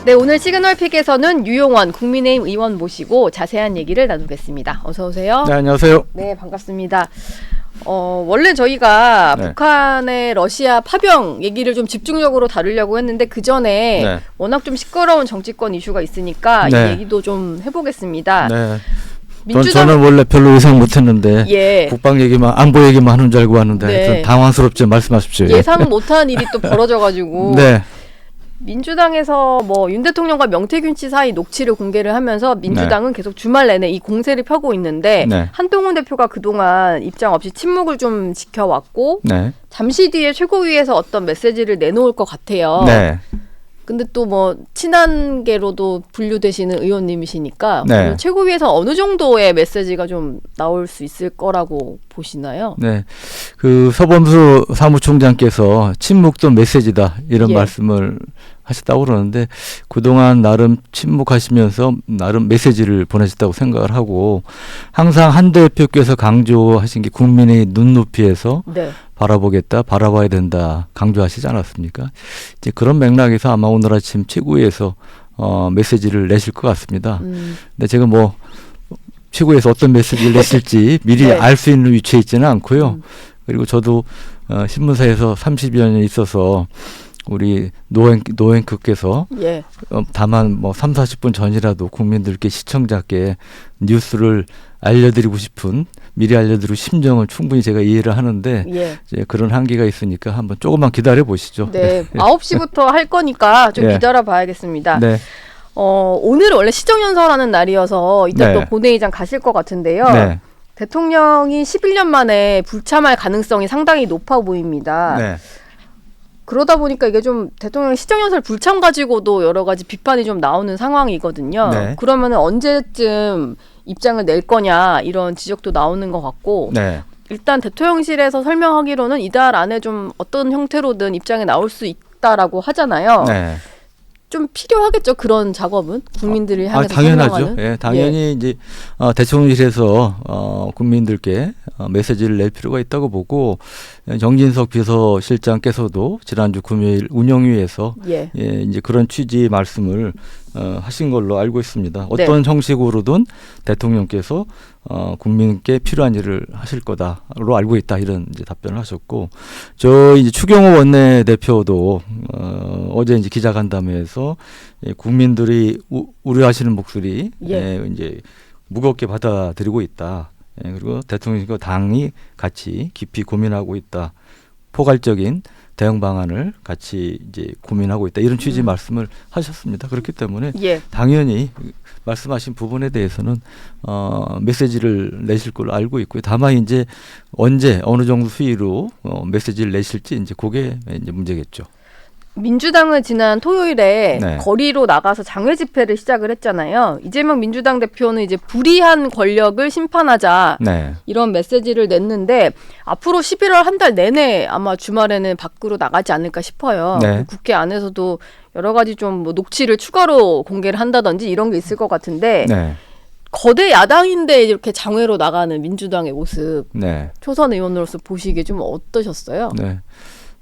네, 오늘 시그널픽에서는 유용원 국민의힘 의원 모시고 자세한 얘기를 나누겠습니다. 어서 오세요. 네, 안녕하세요. 네, 반갑습니다. 원래 저희가 네. 북한의 러시아 파병 얘기를 좀 집중적으로 다루려고 했는데 그 전에 네. 워낙 좀 시끄러운 정치권 이슈가 있으니까 네. 이 얘기도 좀 해보겠습니다. 네. 민주당 저는 원래 별로 예상 못했는데 예. 국방 얘기만 안보 얘기만 하는 줄 알고 왔는데 네. 좀 당황스럽죠. 말씀하십시오. 예상 못한 일이 또 벌어져가지고 네. 민주당에서 뭐 윤 대통령과 명태균 씨 사이 녹취를 공개를 하면서 민주당은 계속 주말 내내 이 공세를 펴고 있는데 네. 한동훈 대표가 그동안 입장 없이 침묵을 좀 지켜왔고 네. 잠시 뒤에 최고위에서 어떤 메시지를 내놓을 것 같아요. 네. 근데 또 뭐 친한계로도 분류되시는 의원님이시니까 네. 최고위에서 어느 정도의 메시지가 좀 나올 수 있을 거라고 보시나요? 네. 그 서범수 사무총장께서 침묵도 메시지다 이런 예. 말씀을 하셨다고 그러는데 그동안 나름 침묵하시면서 나름 메시지를 보내셨다고 생각을 하고 항상 한 대표께서 강조하신 게 국민의 눈높이에서 네. 바라보겠다, 바라봐야 된다 강조하시지 않았습니까? 이제 그런 맥락에서 아마 오늘 아침 최고위에서 메시지를 내실 것 같습니다. 근데 제가 뭐 최고위에서 어떤 메시지를 냈을지 미리 네. 알 수 있는 위치에 있지는 않고요. 그리고 저도 신문사에서 30여 년 있어서 우리 노앵커께서 예. 다만 뭐 3, 40분 전이라도 국민들께 시청자께 뉴스를 알려드리고 싶은 미리 알려드리고 심정을 충분히 제가 이해를 하는데 예. 이제 그런 한계가 있으니까 한번 조금만 기다려 보시죠. 네. 9시부터 할 거니까 좀 예. 기다려 봐야겠습니다. 네. 오늘 원래 시정연설하는 날이어서 이따 네. 또 본회의장 가실 것 같은데요. 네. 대통령이 11년 만에 불참할 가능성이 상당히 높아 보입니다. 네. 그러다 보니까 이게 좀 대통령 시정연설 불참 가지고도 여러 가지 비판이 좀 나오는 상황이거든요. 네. 그러면 언제쯤 입장을 낼 거냐 이런 지적도 나오는 것 같고 네. 일단 대통령실에서 설명하기로는 이달 안에 좀 어떤 형태로든 입장에 나올 수 있다라고 하잖아요. 네. 좀 필요하겠죠, 그런 작업은 국민들을 향해서 당연하죠. 설명하는. 예, 당연히 이제 대통령실에서 국민들께 메시지를 낼 필요가 있다고 보고 정진석 비서실장께서도 지난주 금요일 운영위에서 예. 이제 그런 취지의 말씀을 하신 걸로 알고 있습니다. 어떤 형식으로든 대통령께서 국민께 필요한 일을 하실 거다로 알고 있다 이런 이제 답변을 하셨고 저 이제 추경호 원내대표도 어제 이제 기자간담회에서 국민들이 우려하시는 목소리 이제 무겁게 받아들이고 있다. 그리고 대통령과 당이 같이 깊이 고민하고 있다. 포괄적인 대응 방안을 같이 이제 고민하고 있다. 이런 취지 말씀을 하셨습니다. 그렇기 때문에 당연히 말씀하신 부분에 대해서는 메시지를 내실 걸로 알고 있고요. 다만 이제 언제 어느 정도 수위로 메시지를 내실지 이제 그게 이제 문제겠죠. 민주당은 지난 토요일에 네. 거리로 나가서 장외 집회를 시작을 했잖아요. 이재명 민주당 대표는 이제 불이한 권력을 심판하자 네. 이런 메시지를 냈는데 앞으로 11월 한 달 내내 아마 주말에는 밖으로 나가지 않을까 싶어요. 네. 국회 안에서도 여러 가지 좀 뭐 녹취를 추가로 공개를 한다든지 이런 게 있을 것 같은데 네. 거대 야당인데 이렇게 장외로 나가는 민주당의 모습 네. 초선 의원으로서 보시기에 좀 어떠셨어요? 네.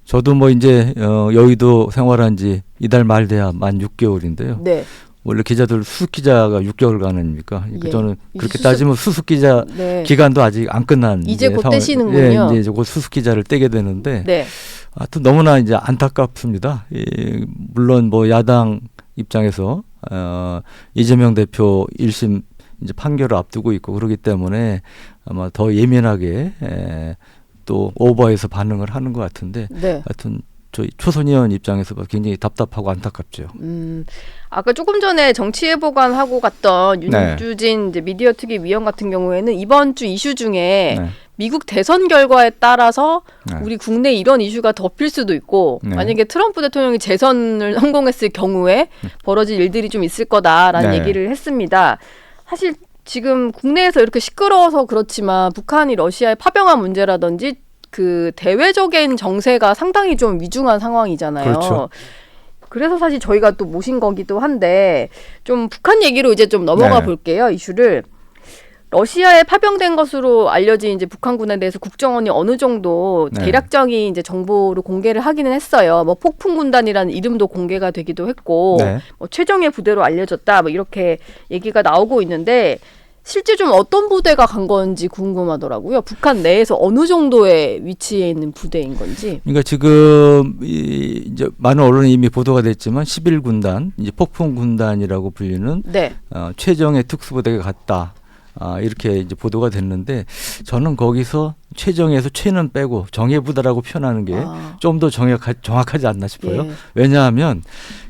저도 뭐 이제 여의도 생활한 지 이달 말 돼야 만 6개월인데요. 네. 원래 기자들 수습 기자가 6개월간 아닙니까? 예. 저는 그렇게 따지면 수습 기자 네. 기간도 아직 안 끝난 이제 곧 상황. 떼시는군요. 예, 이제 곧 수습 기자를 떼게 되는데 네. 하여튼 너무나 이제 안타깝습니다. 물론 뭐 야당 입장에서 이재명 대표 1심 이제 판결을 앞두고 있고 그렇기 때문에 아마 더 예민하게 또 오버해서 반응을 하는 것 같은데 네. 하여튼 저희 초선 의원 입장에서 굉장히 답답하고 안타깝죠. 아까 조금 전에 정치예보관 하고 갔던 네. 윤주진 이제 미디어 특위 위원 같은 경우에는 이번 주 이슈 중에 네. 미국 대선 결과에 따라서 네. 우리 국내 이런 이슈가 덮일 수도 있고 네. 만약에 트럼프 대통령이 재선을 성공했을 경우에 벌어질 일들이 좀 있을 거다라는 네. 얘기를 했습니다. 사실 지금 국내에서 이렇게 시끄러워서 그렇지만 북한이 러시아에 파병한 문제라든지 그 대외적인 정세가 상당히 좀 위중한 상황이잖아요. 그렇죠. 그래서 사실 저희가 또 모신 거기도 한데 좀 북한 얘기로 이제 좀 넘어가 네. 볼게요. 이슈를. 러시아에 파병된 것으로 알려진 이제 북한군에 대해서 국정원이 어느 정도 네. 대략적인 이제 정보를 공개를 하기는 했어요. 뭐 폭풍군단이라는 이름도 공개가 되기도 했고, 네. 뭐 최정예 부대로 알려졌다, 뭐 이렇게 얘기가 나오고 있는데 실제 좀 어떤 부대가 간 건지 궁금하더라고요. 북한 내에서 어느 정도의 위치에 있는 부대인 건지. 그러니까 지금 이제 많은 언론에 이미 보도가 됐지만 11군단, 이제 폭풍군단이라고 불리는 네. 최정예 특수부대가 갔다. 이렇게 이제 보도가 됐는데 저는 거기서 최정예에서 최는 빼고 정예부대라고 표현하는 게 좀 더 정확하지 않나 싶어요. 예. 왜냐하면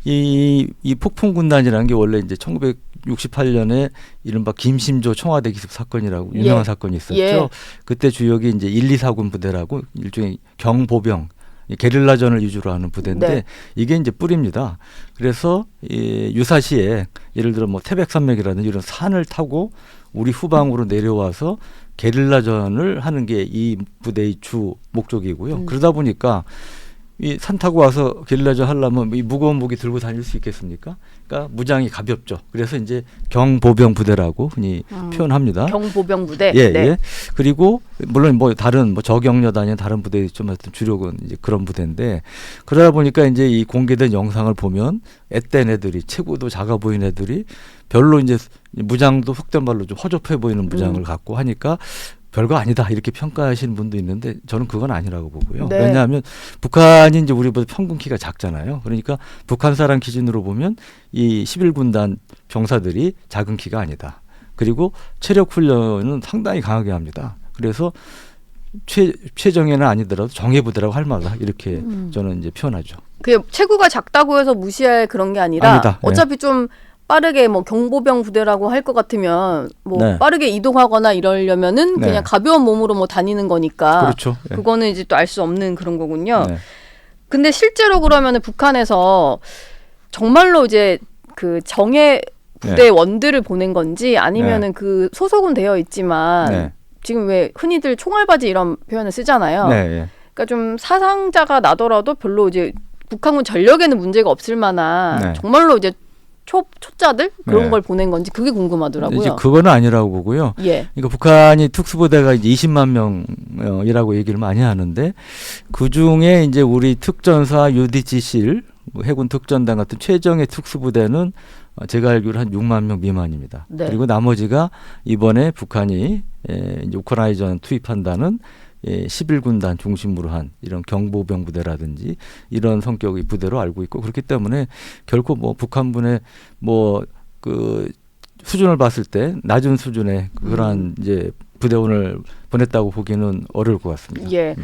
이 폭풍군단이라는 게 원래 이제 1968년에 이른바 김심조 청와대 기습 사건이라고 유명한 예. 사건이 있었죠. 예. 그때 주역이 이제 1, 2, 4군 부대라고 일종의 경보병 이 게릴라전을 위주로 하는 부대인데 네. 이게 이제 뿌리입니다. 그래서 이 유사시에 예를 들어 뭐 태백산맥이라든지 이런 산을 타고 우리 후방으로 내려와서 게릴라전을 하는 게 이 부대의 주 목적이고요. 그러다 보니까 이 산 타고 와서 게릴라전 하려면 이 무거운 무기 들고 다닐 수 있겠습니까? 그러니까 무장이 가볍죠. 그래서 이제 경보병 부대라고 흔히 표현합니다. 경보병 부대. 예, 네. 예. 그리고 물론 뭐 다른 뭐 저경여단이 아닌 다른 부대 있지만 하여튼 주력은 이제 그런 부대인데 그러다 보니까 이제 이 공개된 영상을 보면 앳된 애들이 체구도 작아 보이는 애들이 별로 이제 무장도 속된 말로 좀 허접해 보이는 무장을 갖고 하니까 별거 아니다 이렇게 평가하시는 분도 있는데 저는 그건 아니라고 보고요. 네. 왜냐하면 북한이 이제 우리보다 평균 키가 작잖아요. 그러니까 북한 사람 기준으로 보면 이 11군단 병사들이 작은 키가 아니다. 그리고 체력 훈련은 상당히 강하게 합니다. 그래서 최정예는 아니더라도 정예부대라고 할 만하다 이렇게 저는 이제 표현하죠. 그 체구가 작다고 해서 무시할 그런 게 아니라 아니다. 예. 어차피 좀 빠르게 뭐 경보병 부대라고 할 것 같으면 뭐 네. 빠르게 이동하거나 이러려면은 네. 그냥 가벼운 몸으로 뭐 다니는 거니까 그렇죠. 예. 그거는 이제 또 알 수 없는 그런 거군요. 네. 근데 실제로 그러면은 북한에서 정말로 이제 그 정예 부대 원들을 보낸 건지 아니면은 그 소속은 되어 있지만 네. 지금 왜 흔히들 총알바지 이런 표현을 쓰잖아요. 네. 예. 그러니까 좀 사상자가 나더라도 별로 이제 북한군 전력에는 문제가 없을 만한 네. 정말로 이제 초짜들 그런 네. 걸 보낸 건지 그게 궁금하더라고요. 이제 그거는 아니라고 보고요. 예. 그러니까 북한이 특수부대가 이제 20만 명이라고 얘기를 많이 하는데 그 중에 이제 우리 특전사 UDG실 해군 특전단 같은 최정예 특수부대는 제가 알기로 한 6만 명 미만입니다. 네. 그리고 나머지가 이번에 북한이 이제 우크라이나전 투입한다는 11군단 중심으로 한 이런 경보병 부대라든지 이런 성격의 부대로 알고 있고 그렇기 때문에 결코 뭐 북한군의 뭐 그 수준을 봤을 때 낮은 수준의 그러한 이제 부대원을 보냈다고 보기는 어려울 것 같습니다. 예.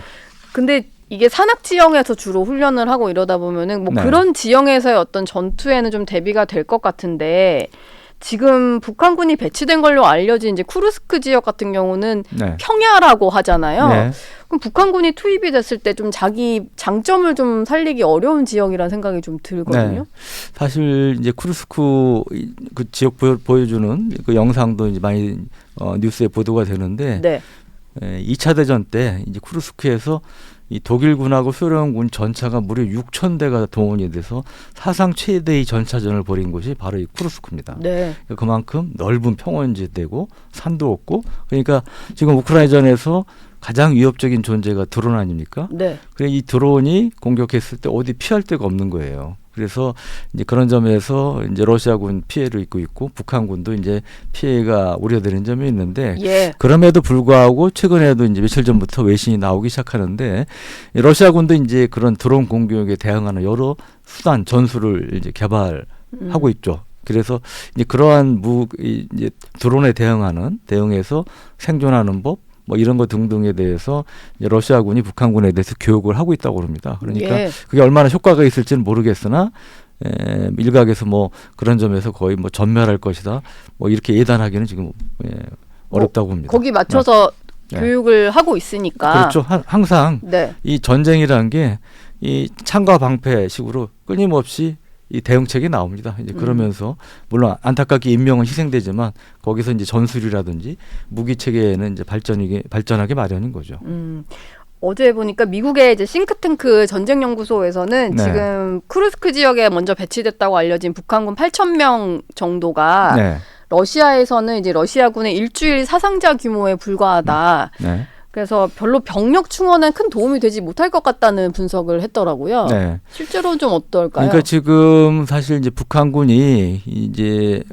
근데 이게 산악 지형에서 주로 훈련을 하고 이러다 보면은 뭐 네. 그런 지형에서의 어떤 전투에는 좀 대비가 될 것 같은데 지금 북한군이 배치된 걸로 알려진 이제 쿠르스크 지역 같은 경우는 네. 평야라고 하잖아요. 네. 그럼 북한군이 투입이 됐을 때 좀 자기 장점을 좀 살리기 어려운 지역이라는 생각이 좀 들거든요. 사실 이제 쿠르스크 그 지역 보여주는 그 영상도 이제 많이 뉴스에 보도가 되는데 네. 2차 대전 때 이제 쿠르스크에서 이 독일군하고 소련군 전차가 무려 6,000대가 동원이 돼서 사상 최대의 전차전을 벌인 곳이 바로 이 쿠르스크입니다. 네. 그만큼 넓은 평원지대고 산도 없고 그러니까 지금 우크라이나전에서 가장 위협적인 존재가 드론 아닙니까? 네. 그래 이 드론이 공격했을 때 어디 피할 데가 없는 거예요. 그래서 이제 그런 점에서 이제 러시아군 피해를 입고 있고 북한군도 이제 피해가 우려되는 점이 있는데 예. 그럼에도 불구하고 최근에도 이제 며칠 전부터 외신이 나오기 시작하는데 러시아군도 이제 그런 드론 공격에 대응하는 여러 수단 전술을 이제 개발하고 있죠. 그래서 이제 그러한 이제 드론에 대응해서 생존하는 법 뭐 이런 거 등등에 대해서 이제 러시아군이 북한군에 대해서 교육을 하고 있다고 합니다. 그러니까 예. 그게 얼마나 효과가 있을지는 모르겠으나 일각에서 뭐 그런 점에서 거의 뭐 전멸할 것이다. 뭐 이렇게 예단하기는 지금 어렵다고 봅니다. 거기 맞춰서 네. 교육을 하고 있으니까. 그렇죠. 항상 네. 이 전쟁이라는 게 이 창과 방패식으로 끊임없이 이 대응책이 나옵니다. 이제 그러면서 물론 안타깝게 인명은 희생되지만 거기서 이제 전술이라든지 무기 체계에는 이제 발전하게 마련인 거죠. 어제 보니까 미국의 이제 싱크탱크 전쟁연구소에서는 네. 지금 쿠르스크 지역에 먼저 배치됐다고 알려진 북한군 8,000명 정도가 네. 러시아에서는 이제 러시아군의 일주일 사상자 규모에 불과하다. 네. 그래서 별로 병력 충원에 큰 도움이 되지 못할 것 같다는 분석을 했더라고요. 네. 실제로는 좀 어떨까요? 그러니까 지금 사실 이제 북한군이 이제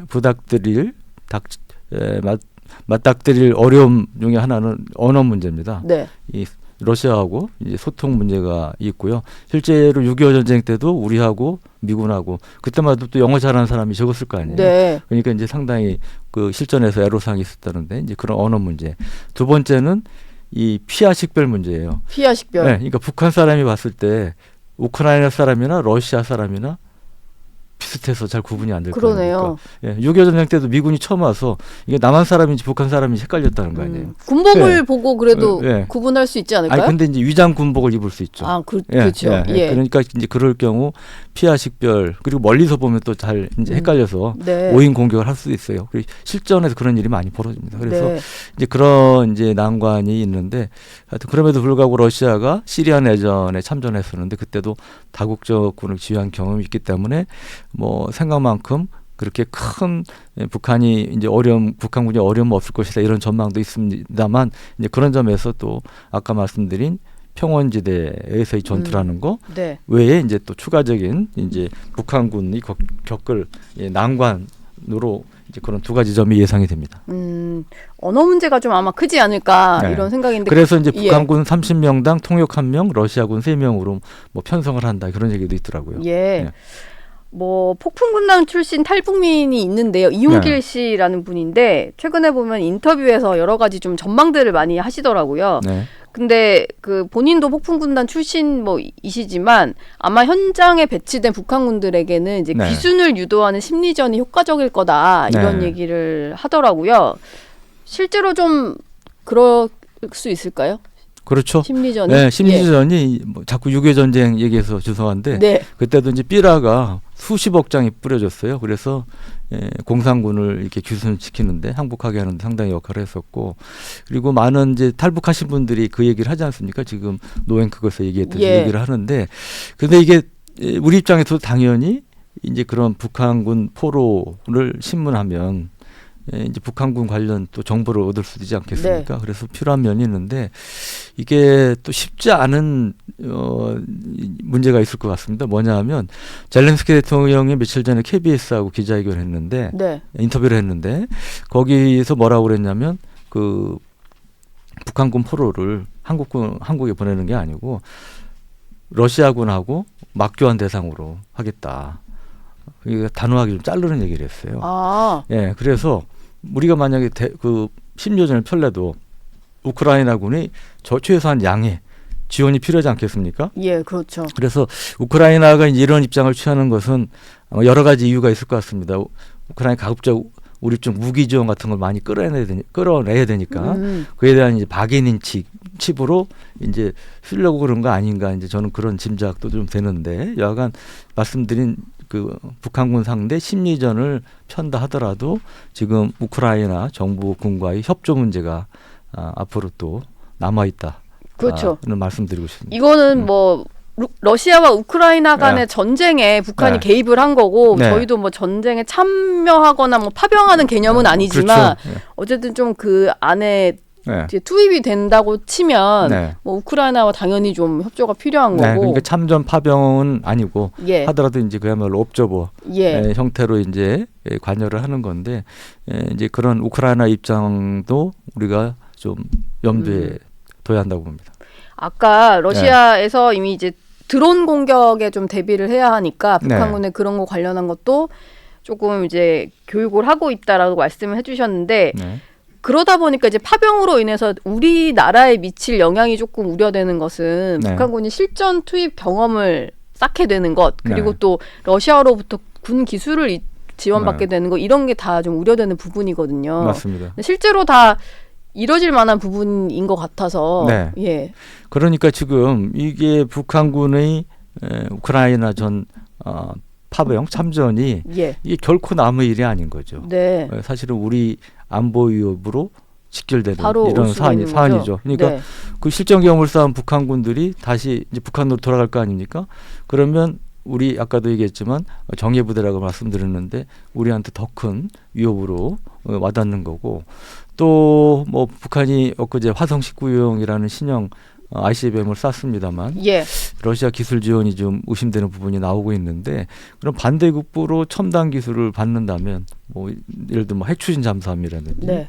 맞닥뜨릴 어려움 중에 하나는 언어 문제입니다. 네. 이 러시아하고 이제 소통 문제가 있고요. 실제로 6.25 전쟁 때도 우리하고 미군하고 그때마다 또 영어 잘하는 사람이 적었을 거 아니에요. 네. 그러니까 이제 상당히 그 실전에서 애로사항이 있었다는데 이제 그런 언어 문제. 두 번째는 이 피하 식별 문제예요. 피하 식별. 네, 그러니까 북한 사람이 봤을 때 우크라이나 사람이나 러시아 사람이나 비슷해서 잘 구분이 안 될 거예요. 그러네요. 예, 6.25 전쟁 때도 미군이 처음 와서 이게 남한 사람인지 북한 사람인지 헷갈렸다는 거 아니에요. 군복을 네. 보고 그래도 네. 구분할 수 있지 않을까요? 아니 근데 이제 위장 군복을 입을 수 있죠. 아, 그렇죠. 예. 그러니까 이제 그럴 경우 피하 식별 그리고 멀리서 보면 또 잘 이제 헷갈려서 네. 오인 공격을 할 수도 있어요. 그리고 실전에서 그런 일이 많이 벌어집니다. 그래서 네. 이제 그런 이제 난관이 있는데 하여튼 그럼에도 불구하고 러시아가 시리아 내전에 참전했었는데 그때도 다국적군을 지휘한 경험이 있기 때문에 뭐 생각만큼 그렇게 큰 북한이 이제 북한군이 어려움 없을 것이다 이런 전망도 있습니다만 이제 그런 점에서 또 아까 말씀드린 평원지대에서의 전투라는 거 네. 외에 이제 또 추가적인 이제 북한군이 겪을 난관으로 이제 그런 두 가지 점이 예상이 됩니다. 언어 문제가 좀 아마 크지 않을까 네. 이런 생각인데 그래서 이제 북한군 30명당 통역 1명, 러시아군 3명으로 뭐 편성을 한다 그런 얘기도 있더라고요. 예. 네. 뭐 폭풍군단 출신 탈북민이 있는데요. 이용길 네. 씨라는 분인데 최근에 보면 인터뷰에서 여러 가지 좀 전망들을 많이 하시더라고요. 네. 근데 그 본인도 폭풍군단 출신 이시지만 아마 현장에 배치된 북한군들에게는 이제 네. 귀순을 유도하는 심리전이 효과적일 거다 이런 네. 얘기를 하더라고요. 실제로 좀 그럴 수 있을까요? 그렇죠. 심리전이? 네, 심리전이 뭐 자꾸 6.25 전쟁 얘기해서 죄송한데 네. 그때도 이제 삐라가 수십억 장이 뿌려졌어요. 그래서 공산군을 이렇게 귀순시키는데 항복하게 하는데 상당히 역할을 했었고 그리고 많은 이제 탈북하신 분들이 그 얘기를 하지 않습니까? 지금 노행 그것에 얘기했듯이 얘기를 하는데 근데 이게 우리 입장에서도 당연히 이제 그런 북한군 포로를 신문하면 이제 북한군 관련 또 정보를 얻을 수도 있지 않겠습니까? 네. 그래서 필요한 면이 있는데 이게 또 쉽지 않은 문제가 있을 것 같습니다. 뭐냐하면 젤렌스키 대통령이 며칠 전에 KBS하고 기자회견을 했는데 네. 인터뷰를 했는데 거기서 뭐라고 그랬냐면 그 북한군 포로를 한국에 보내는 게 아니고 러시아군하고 맞교환 대상으로 하겠다. 이게 단호하게 좀 자르는 얘기를 했어요. 아. 예, 그래서 우리가 만약에 그 심리전을 펼래도 우크라이나군이 최소한 양의 지원이 필요하지 않겠습니까? 예, 그렇죠. 그래서 우크라이나가 이제 이런 입장을 취하는 것은 여러 가지 이유가 있을 것 같습니다. 우크라이나 가급적 우리 쪽 무기 지원 같은 걸 많이 끌어내야 되니까 그에 대한 이제 박인인 칩으로 이제 쓰려고 그런 거 아닌가 이제 저는 그런 짐작도 좀 되는데 여하간 말씀드린 그 북한군 상대 심리전을 편다 하더라도 지금 우크라이나 정부군과의 협조 문제가 앞으로 또 남아 있다. 그렇죠. 는 말씀드리고 싶습니다. 이거는 뭐 러시아와 우크라이나 간의 전쟁에 북한이 개입을 한 거고 저희도 뭐 전쟁에 참여하거나 뭐 파병하는 개념은 아니지만 그렇죠. 어쨌든 좀 그 안에 이제 투입이 된다고 치면 뭐 우크라이나와 당연히 좀 협조가 필요한 거고. 그러니까 참전 파병은 아니고 하더라도 이제 그야말로 옵저버 형태로 이제 관여를 하는 건데 이제 그런 우크라이나 입장도 우리가 좀 염두에 둬야 한다고 봅니다. 아까 러시아에서 이미 이제 드론 공격에 좀 대비를 해야 하니까 북한군에 그런 거 관련한 것도 조금 이제 교육을 하고 있다라고 말씀을 해주셨는데 그러다 보니까 이제 파병으로 인해서 우리나라에 미칠 영향이 조금 우려되는 것은 북한군이 실전 투입 경험을 쌓게 되는 것 그리고 또 러시아로부터 군 기술을 지원받게 되는 것 이런 게 다 좀 우려되는 부분이거든요. 맞습니다. 실제로 다 이뤄질 만한 부분인 것 같아서 그러니까 지금 이게 북한군의 우크라이나 전 파병 참전이 이게 결코 남의 일이 아닌 거죠. 사실은 우리 안보 위협으로 직결되는 이런 사안이죠. 그러니까 그 실전 경험을 쌓은 북한군들이 다시 이제 북한으로 돌아갈 거 아닙니까? 그러면 우리 아까도 얘기했지만 정예부대라고 말씀드렸는데 우리한테 더 큰 위협으로 와닿는 거고 또 뭐 북한이 엊그제 화성 19형이라는 신형 ICBM을 쐈습니다만 예. 러시아 기술 지원이 좀 의심되는 부분이 나오고 있는데 그럼 반대급부로 첨단 기술을 받는다면 뭐 예를 들면 핵 추진 잠수함이라든지 네.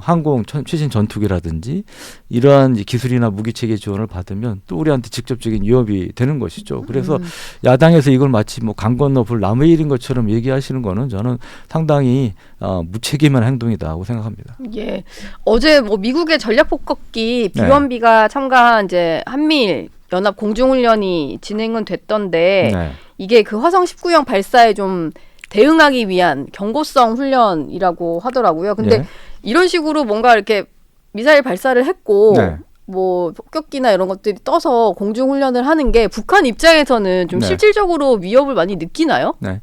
항공 최신 전투기라든지 이러한 기술이나 무기 체계 지원을 받으면 또 우리한테 직접적인 위협이 되는 것이죠. 그래서 야당에서 이걸 마치 뭐 강 건너 볼 남의 일인 것처럼 얘기하시는 거는 저는 상당히 무책임한 행동이다고 생각합니다. 예. 어제 뭐 미국의 전략폭격기 B1B가 참가한 이제 한미일 연합 공중훈련이 진행은 됐던데 네. 이게 그 화성 19형 발사에 좀 대응하기 위한 경고성 훈련이라고 하더라고요. 근데 네. 이런 식으로 뭔가 이렇게 미사일 발사를 했고 네. 뭐 폭격기나 이런 것들이 떠서 공중 훈련을 하는 게 북한 입장에서는 좀 네. 실질적으로 위협을 많이 느끼나요? 네.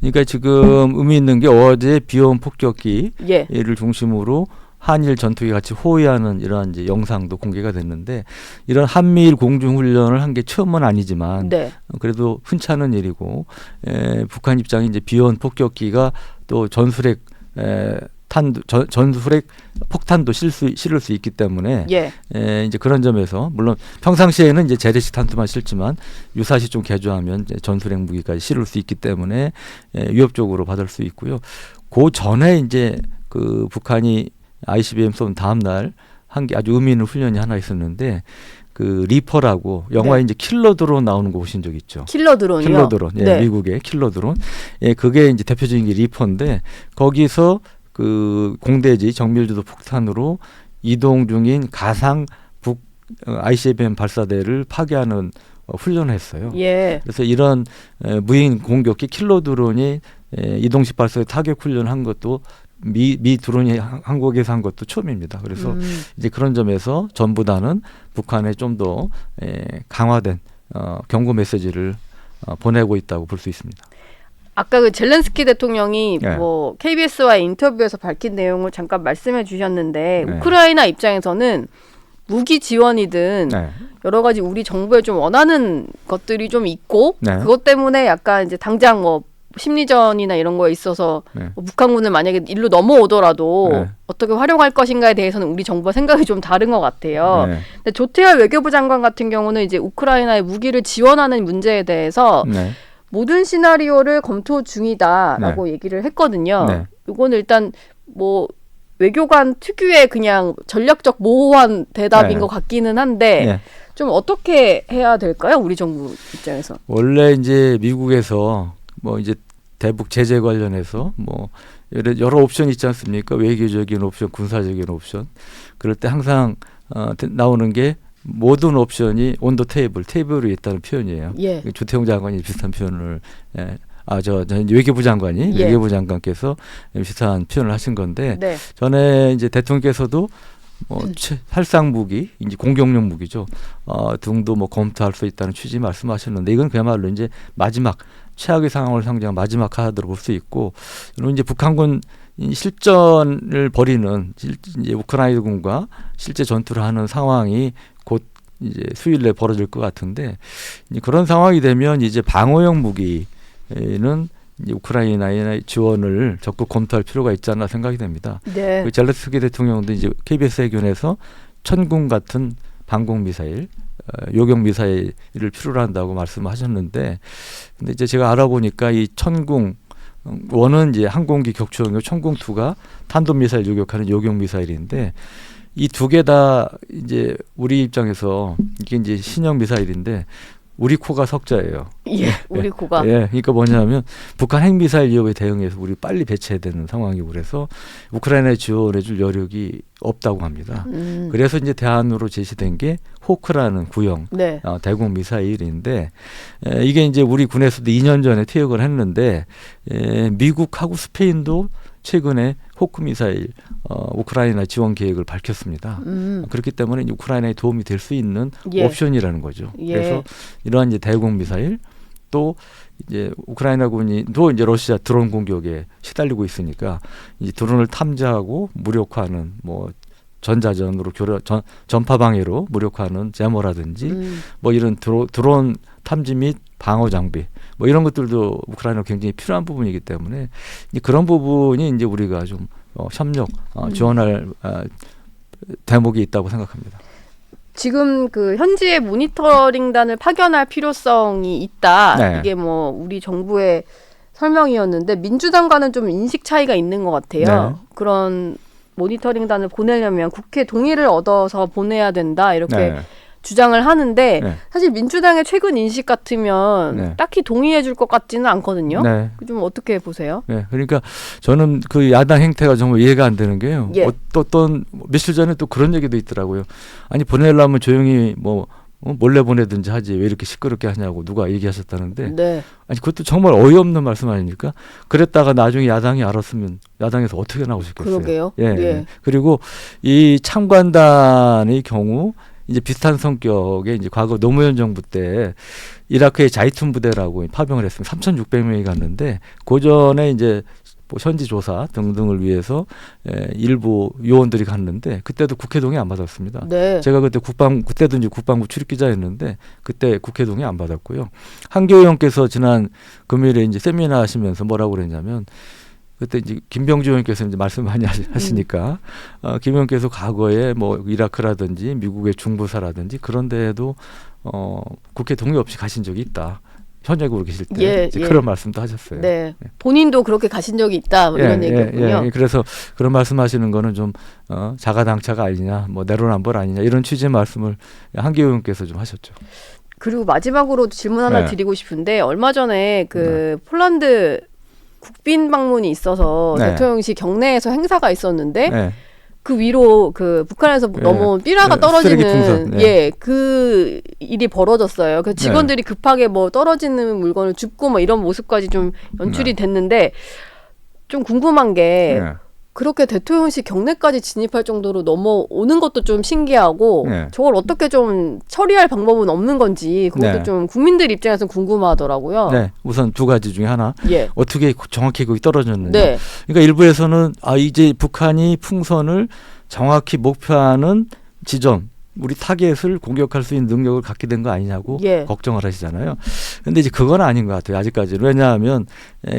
그러니까 지금 의미 있는 게 어제 비온 폭격기를 예. 중심으로 한일 전투기 같이 호위하는 이러한 이제 영상도 공개가 됐는데 이런 한미일 공중훈련을 한 게 처음은 아니지만 네. 그래도 흔치 않은 일이고 북한 입장이 이제 비온 폭격기가 또 전술핵 폭탄도 실을 수 있기 때문에 예. 이제 그런 점에서 물론 평상시에는 이제 재래식 탄두만 실지만 유사시 좀 개조하면 이제 전술핵 무기까지 실을 수 있기 때문에 위협적으로 받을 수 있고요. 그 전에 이제 그 북한이 ICBM 쏜 다음 날 한 게 아주 의미 있는 훈련이 하나 있었는데 그 리퍼라고 영화에 이제 킬러 드론 나오는 거 보신 적 있죠? 킬러 드론이요? 킬러 드론. 예, 네. 미국의 킬러 드론. 예, 그게 이제 대표적인 게 리퍼인데 거기서 그 공대지 정밀주도 폭탄으로 이동 중인 가상 북 ICBM 발사대를 파괴하는 훈련을 했어요. 예. 그래서 이런 무인 공격기 킬러 드론이 이동식 발사대 타격 훈련한 것도 미 드론이 한국에서 한 것도 처음입니다. 그래서 이제 그런 점에서 전보다는 북한에 좀 더 강화된 경고 메시지를 보내고 있다고 볼 수 있습니다. 아까 그 젤렌스키 대통령이 네. 뭐 KBS와의 인터뷰에서 밝힌 내용을 잠깐 말씀해 주셨는데 네. 우크라이나 입장에서는 무기 지원이든 네. 여러 가지 우리 정부에 좀 원하는 것들이 좀 있고 네. 그것 때문에 약간 이제 당장 뭐 심리전이나 이런 거에 있어서 네. 뭐 북한군을 만약에 일로 넘어오더라도 네. 어떻게 활용할 것인가에 대해서는 우리 정부와 생각이 좀 다른 것 같아요. 네. 근데 조태열 외교부 장관 같은 경우는 이제 우크라이나에 무기를 지원하는 문제에 대해서 네. 모든 시나리오를 검토 중이다라고 얘기를 했거든요. 네. 이거는 일단 뭐 외교관 특유의 그냥 전략적 모호한 대답인 네. 것 같기는 한데 네. 좀 어떻게 해야 될까요? 우리 정부 입장에서. 원래 이제 미국에서 뭐 이제 대북 제재 관련해서 뭐 여러 옵션이 있지 않습니까? 외교적인 옵션, 군사적인 옵션. 그럴 때 항상 나오는 게 모든 옵션이 온 더 테이블 위에 있다는 표현이에요. 예. 주태용 장관이 비슷한 표현을 저 외교부 장관이 예. 외교부 장관께서 비슷한 표현을 하신 건데 네. 전에 이제 대통령께서도 살상 무기, 이제 공격용 무기죠. 등도 뭐 검토할 수 있다는 취지 말씀하셨는데 이건 그야말로 이제 마지막 최악의 상황을 상징한 마지막 카드로 볼 수 있고, 그리고 이제 북한군 실전을 벌이는 이제 우크라이나군과 실제 전투를 하는 상황이 곧 이제 수일 내에 벌어질 것 같은데 이제 그런 상황이 되면 이제 방어용 무기는 이제 우크라이나의 지원을 적극 검토할 필요가 있지 않나 생각이 됩니다. 네. 그 젤렌스키 대통령도 이제 KBS 회견에서 천궁 같은 방공 미사일, 요격 미사일을 필요로 한다고 말씀하셨는데, 근데 이제 제가 알아보니까 이 천궁 원은 이제 항공기 격추형이고 천궁 2가 탄도 미사일 요격하는 요격 미사일인데 이 두 개 다 이제 우리 입장에서 이게 이제 신형 미사일인데 우리 코가 석자예요. 예, 우리 코가. 예, 그러니까 뭐냐면 북한 핵미사일 위협에 대응해서 우리 빨리 배치해야 되는 상황이고 그래서 우크라이나에 지원해줄 여력이 없다고 합니다. 그래서 이제 대안으로 제시된 게 호크라는 구형 네. 대공 미사일인데 이게 이제 우리 군에서도 2년 전에 퇴역을 했는데 미국하고 스페인도 최근에 호크 미사일 우크라이나 지원 계획을 밝혔습니다. 그렇기 때문에 우크라이나에 도움이 될 수 있는 예. 옵션이라는 거죠. 예. 그래서 이러한 이제 대공 미사일 또 이제 우크라이나군이 또 이제 러시아 드론 공격에 시달리고 있으니까 이 드론을 탐지하고 무력화하는 뭐 전자전으로 전파 방해로 무력화하는 제모라든지 뭐 이런 드론 탐지 및 방어 장비 뭐 이런 것들도 우크라이나가 굉장히 필요한 부분이기 때문에 이제 그런 부분이 이제 우리가 좀 협력 지원할 대목이 있다고 생각합니다. 지금 그 현지에 모니터링단을 파견할 필요성이 있다. 네. 이게 뭐 우리 정부의 설명이었는데 민주당과는 좀 인식 차이가 있는 것 같아요. 네. 그런 모니터링단을 보내려면 국회 동의를 얻어서 보내야 된다 이렇게 네. 주장을 하는데 네. 사실 민주당의 최근 인식 같으면 네. 딱히 동의해 줄 것 같지는 않거든요. 네. 좀 어떻게 보세요? 네, 그러니까 저는 그 야당 행태가 정말 이해가 안 되는 게요. 예. 어떤 며칠 전에 또 그런 얘기도 있더라고요. 아니 보내려면 조용히 뭐 몰래 보내든지 하지 왜 이렇게 시끄럽게 하냐고 누가 얘기하셨다는데 네. 아니 그것도 정말 어이없는 말씀 아닙니까? 그랬다가 나중에 야당이 알았으면 야당에서 어떻게 나오셨겠어요? 그러게요. 예. 예. 그리고 이 참관단의 경우 이제 비슷한 성격의 이제 과거 노무현 정부 때 이라크의 자이툰 부대라고 파병을 했습니다. 3,600명이 갔는데 그 전에 이제 뭐 현지 조사 등등을 위해서 일부 요원들이 갔는데 그때도 국회 동의 안 받았습니다. 네. 제가 그때도 이제 국방부 출입기자였는데 그때 국회 동의 안 받았고요. 한교희 의원께서 지난 금요일에 이제 세미나 하시면서 뭐라고 그랬냐면 그때 이제 김병주 의원께서 이제 말씀 많이 하시니까 김 의원께서 과거에 뭐 이라크라든지 미국의 중부사라든지 그런 데에도 국회 동의 없이 가신 적이 있다. 현역으로 계실 때 그런 말씀도 하셨어요. 네. 본인도 그렇게 가신 적이 있다 뭐 이런 얘기였군요. 그래서 그런 말씀하시는 거는 좀 자가당착 아니냐, 뭐 내로남불 아니냐 이런 취지의 말씀을 한기호 의원께서 좀 하셨죠. 그리고 마지막으로 질문 하나 드리고 싶은데 얼마 전에 그 폴란드 국빈 방문이 있어서 대통령실 경내에서 행사가 있었는데 그 위로 그 북한에서 넘어온 삐라가 떨어지는 그 일이 벌어졌어요. 그 직원들이 급하게 뭐 떨어지는 물건을 줍고 뭐 이런 모습까지 좀 연출이 됐는데 좀 궁금한 게 그렇게 대통령실 경내까지 진입할 정도로 넘어오는 것도 좀 신기하고 저걸 어떻게 좀 처리할 방법은 없는 건지 그것도 좀 국민들 입장에서 궁금하더라고요. 네, 우선 두 가지 중에 하나 어떻게 정확히 거기 떨어졌느냐. 그러니까 일부에서는 이제 북한이 풍선을 정확히 목표하는 지점 우리 타겟을 공격할 수 있는 능력을 갖게 된 거 아니냐고 걱정을 하시잖아요. 그런데 이제 그건 아닌 것 같아요. 아직까지는. 왜냐하면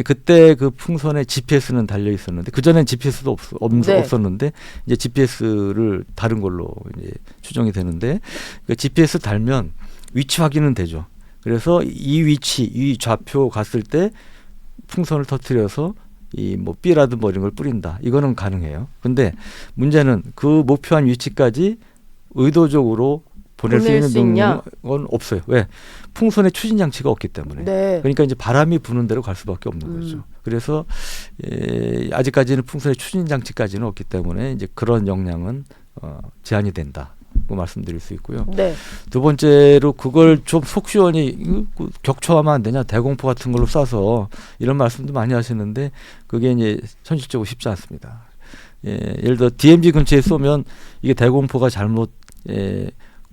그때 그 풍선에 GPS는 달려 있었는데 그 전엔 GPS도 없었는데 이제 GPS를 다른 걸로 이제 추정이 되는데 그 GPS 달면 위치 확인은 되죠. 그래서 이 좌표 갔을 때 풍선을 터뜨려서 이 뭐 B라든 뭐 이런 걸 뿌린다. 이거는 가능해요. 근데 문제는 그 목표한 위치까지 의도적으로 보낼 수 있는 능력은 없어요. 왜? 풍선의 추진 장치가 없기 때문에. 그러니까 이제 바람이 부는 대로 갈 수밖에 없는 거죠. 그래서 아직까지는 풍선의 추진 장치까지는 없기 때문에 이제 그런 역량은 제한이 된다. 고 말씀드릴 수 있고요. 두 번째로 그걸 좀 속시원히 격초하면 안 되냐, 대공포 같은 걸로 쏴서 이런 말씀도 많이 하시는데 그게 이제 현실적으로 쉽지 않습니다. 예를 들어 DMZ 근처에 쏘면 이게 대공포가 잘못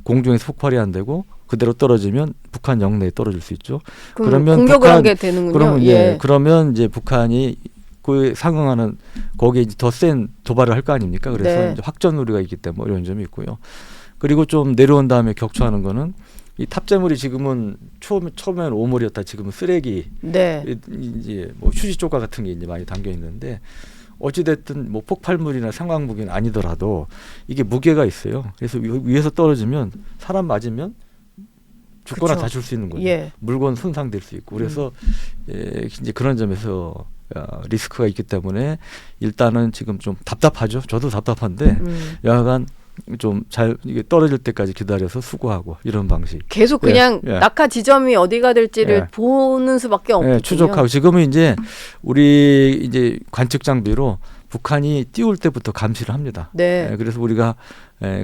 공중에서 폭발이 안 되고 그대로 떨어지면 북한 영내에 떨어질 수 있죠. 그러면 공격을 하게 되는군요. 그러면 이제 북한이 그 상응하는 거기에 이제 더 센 도발을 할 거 아닙니까? 그래서 이제 확전 우려가 있기 때문에 이런 점이 있고요. 그리고 좀 내려온 다음에 격추하는 거는 이 탑재물이 지금은 처음에는 오물이었다. 지금은 쓰레기, 이제 뭐 휴지 조각 같은 게 이제 많이 담겨 있는데 어찌됐든 뭐 폭발물이나 상황무기는 아니더라도 이게 무게가 있어요. 그래서 위에서 떨어지면 사람 맞으면 죽거나 다칠 수 있는 거죠. 물건 손상될 수 있고 그래서 이제 그런 점에서 리스크가 있기 때문에 일단은 지금 좀 답답하죠. 저도 답답한데 여하간 좀 잘 이게 떨어질 때까지 기다려서 수거하고 이런 방식. 계속 그냥 낙하 지점이 어디가 될지를 보는 수밖에 없군요. 추적하고 지금은 이제 우리 이제 관측 장비로 북한이 띄울 때부터 감시를 합니다. 그래서 우리가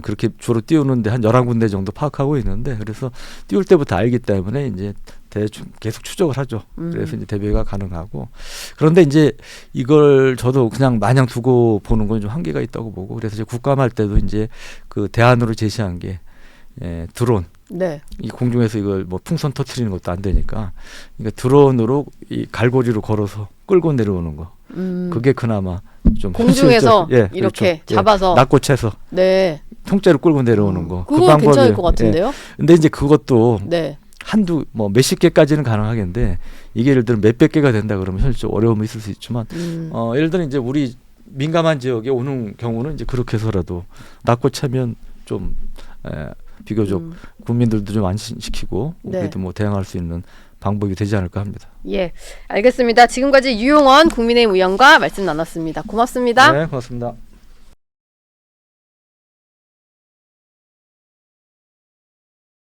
그렇게 주로 띄우는데 한 11군데 정도 파악하고 있는데 그래서 띄울 때부터 알기 때문에 이제 대충 계속 추적을 하죠. 그래서 이제 대비가 가능하고 그런데 이제 이걸 저도 그냥 마냥 두고 보는 건 좀 한계가 있다고 보고 그래서 이제 국감할 때도 이제 그 대안으로 제시한 게 드론. 이 공중에서 이걸 뭐 풍선 터트리는 것도 안 되니까 그러니까 드론으로 이 갈고리로 걸어서 끌고 내려오는 거. 그게 그나마 좀 공중에서 이렇게 잡아서 낚고채서 통째로 끌고 내려오는 거. 그건 괜찮을 것 같은데요. 근데 이제 그것도 한두 뭐 몇십 개까지는 가능하겠는데 이게 예를 들면 몇백 개가 된다 그러면 현실적 어려움이 있을 수 있지만 예를 들어 이제 우리 민감한 지역에 오는 경우는 이제 그렇게 해서라도 낫고 차면 좀 비교적 국민들도 좀 안심시키고 네. 그래도 뭐 대응할 수 있는 방법이 되지 않을까 합니다. 예, 알겠습니다. 지금까지 유용원 국민의힘 의원과 말씀 나눴습니다. 고맙습니다. 네, 고맙습니다.